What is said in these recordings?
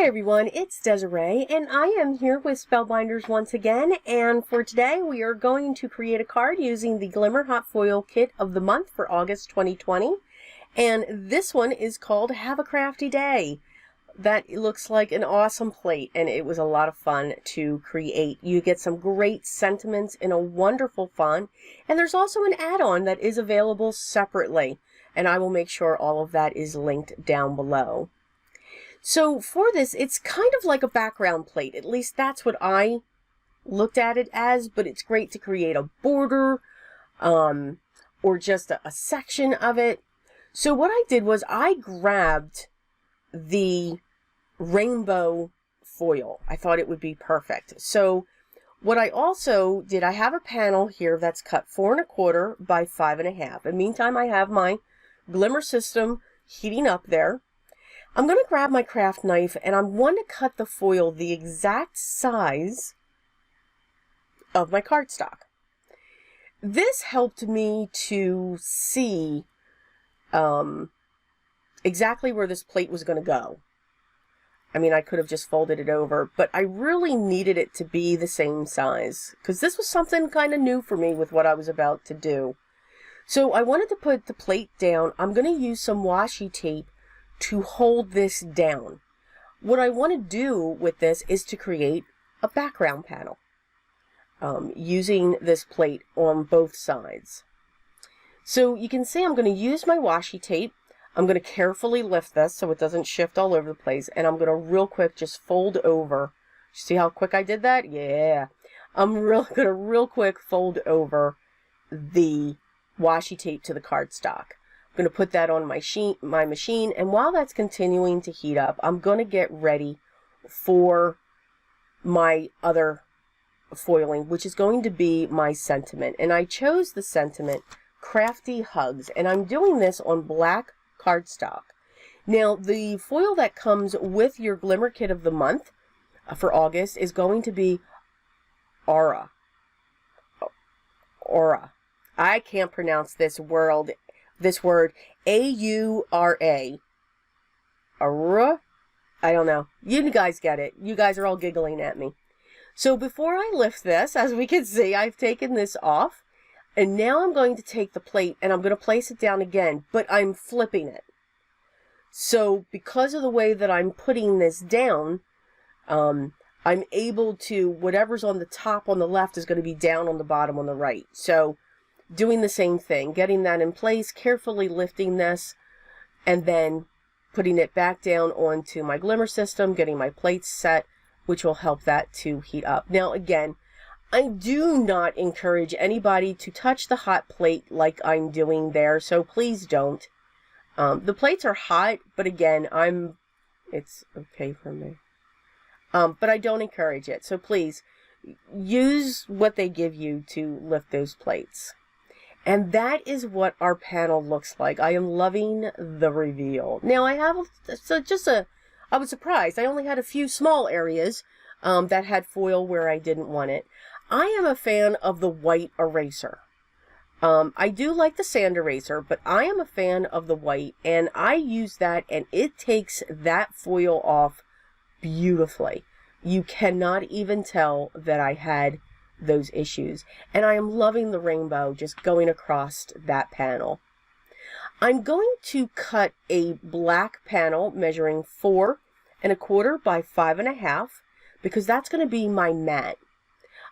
Hi everyone, it's Desiree, and I am here with Spellbinders once again, and for today we are going to create a card using the Glimmer Hot Foil Kit of the month for August 2020, and this one is called Have a Crafty Day. That looks like an awesome plate, and it was a lot of fun to create. You get some great sentiments in a wonderful font, and there's also an add-on that is available separately, and I will make sure all of that is linked down below. So for this, it's kind of like a background plate. At least that's what I looked at it as, but it's great to create a border or just a section of it. So what I did was I grabbed the rainbow foil. I thought it would be perfect. So what I also did, I have a panel here that's cut 4 1/4 by 5 1/2. In the meantime, I have my Glimmer system heating up there. I'm going to grab my craft knife and I'm going to cut the foil the exact size of my cardstock. This helped me to see exactly where this plate was going to go. I mean, I could have just folded it over, but I really needed it to be the same size because this was something kind of new for me with what I was about to do. So I wanted to put the plate down. I'm going to use some washi tape to hold this down. What I want to do with this is to create a background panel using this plate on both sides. So you can see I'm going to use my washi tape. I'm going to carefully lift this so it doesn't shift all over the place, and I'm going to real quick just fold over. See how quick I did that? Yeah. I'm going to real quick fold over the washi tape to the cardstock. I'm going to put that on my machine, and while that's continuing to heat up, I'm going to get ready for my other foiling, which is going to be my sentiment. And I chose the sentiment Crafty Hugs, and I'm doing this on black cardstock. Now, the foil that comes with your Glimmer Kit of the month for August is going to be Aura. I can't pronounce this word, A-U-R-A. Aura? I don't know. You guys get it. You guys are all giggling at me. So before I lift this, as we can see, I've taken this off. And now I'm going to take the plate and I'm going to place it down again, but I'm flipping it. So because of the way that I'm putting this down, I'm able to, whatever's on the top on the left is going to be down on the bottom on the right. So doing the same thing, getting that in place, carefully lifting this, and then putting it back down onto my Glimmer system, getting my plates set, which will help that to heat up. Now again, I do not encourage anybody to touch the hot plate like I'm doing there, so please don't. The plates are hot, but again, it's okay for me. But I don't encourage it, so please use what they give you to lift those plates. And that is what our panel looks like. I am loving the reveal. Now I have I was surprised. I only had a few small areas that had foil where I didn't want it. I am a fan of the white eraser. I do like the sand eraser, but I am a fan of the white, and I use that, and it takes that foil off beautifully. You cannot even tell that I had those issues, and I am loving the rainbow just going across that panel. I'm going to cut a black panel measuring 4 1/4 by 5 1/2 because that's going to be my mat.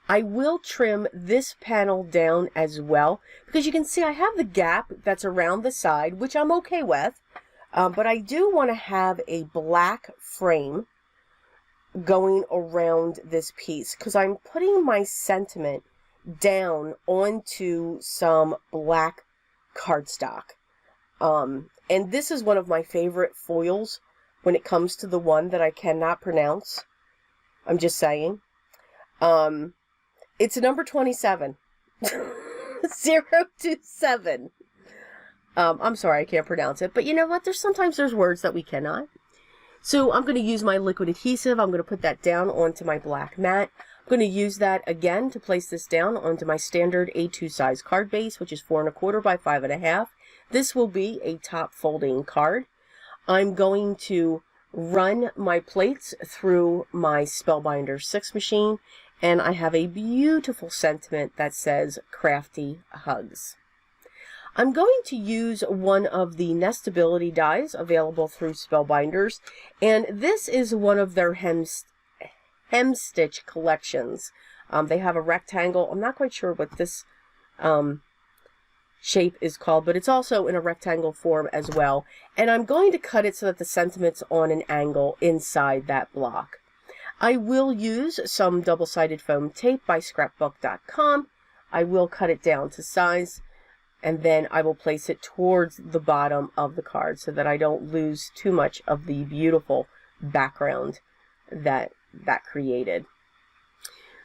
I will trim this panel down as well because you can see I have the gap that's around the side, which I'm okay with, but I do want to have a black frame going around this piece because I'm putting my sentiment down onto some black cardstock. And this is one of my favorite foils when it comes to the one that I cannot pronounce. I'm just saying. It's number 27. 027. I'm sorry, I can't pronounce it. But you know what? Sometimes there's words that we cannot. So I'm going to use my liquid adhesive. I'm going to put that down onto my black mat. I'm going to use that again to place this down onto my standard A2 size card base, which is 4 1/4 by 5 1/2. This will be a top folding card. I'm going to run my plates through my Spellbinders 6 machine, and I have a beautiful sentiment that says Crafty Hugs. I'm going to use one of the nestability dies available through Spellbinders, and this is one of their hem stitch collections. They have a rectangle. I'm not quite sure what this shape is called, but it's also in a rectangle form as well. And I'm going to cut it so that the sentiment's on an angle inside that block. I will use some double-sided foam tape by scrapbook.com. I will cut it down to size, and then I will place it towards the bottom of the card so that I don't lose too much of the beautiful background that created.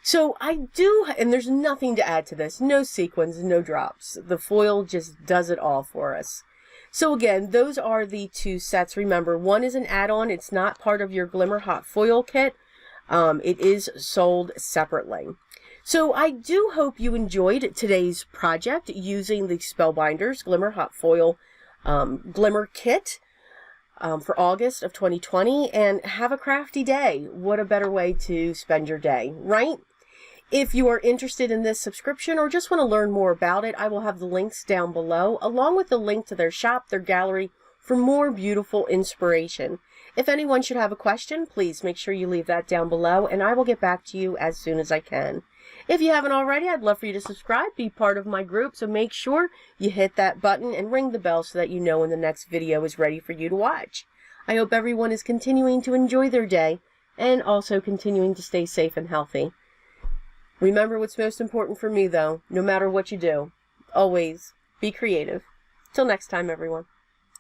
So I do, and there's nothing to add to this, no sequins, no drops. The foil just does it all for us. So again, those are the two sets. Remember, one is an add-on. It's not part of your Glimmer Hot Foil kit. It is sold separately. So I do hope you enjoyed today's project using the Spellbinders Glimmer Hot Foil Glimmer Kit for August of 2020, and have a crafty day. What a better way to spend your day, right? If you are interested in this subscription or just want to learn more about it, I will have the links down below, along with the link to their shop, their gallery, for more beautiful inspiration. If anyone should have a question, please make sure you leave that down below, and I will get back to you as soon as I can. If you haven't already, I'd love for you to subscribe, be part of my group, so make sure you hit that button and ring the bell so that you know when the next video is ready for you to watch. I hope everyone is continuing to enjoy their day, and also continuing to stay safe and healthy. Remember what's most important for me, though, no matter what you do, always be creative. Till next time, everyone.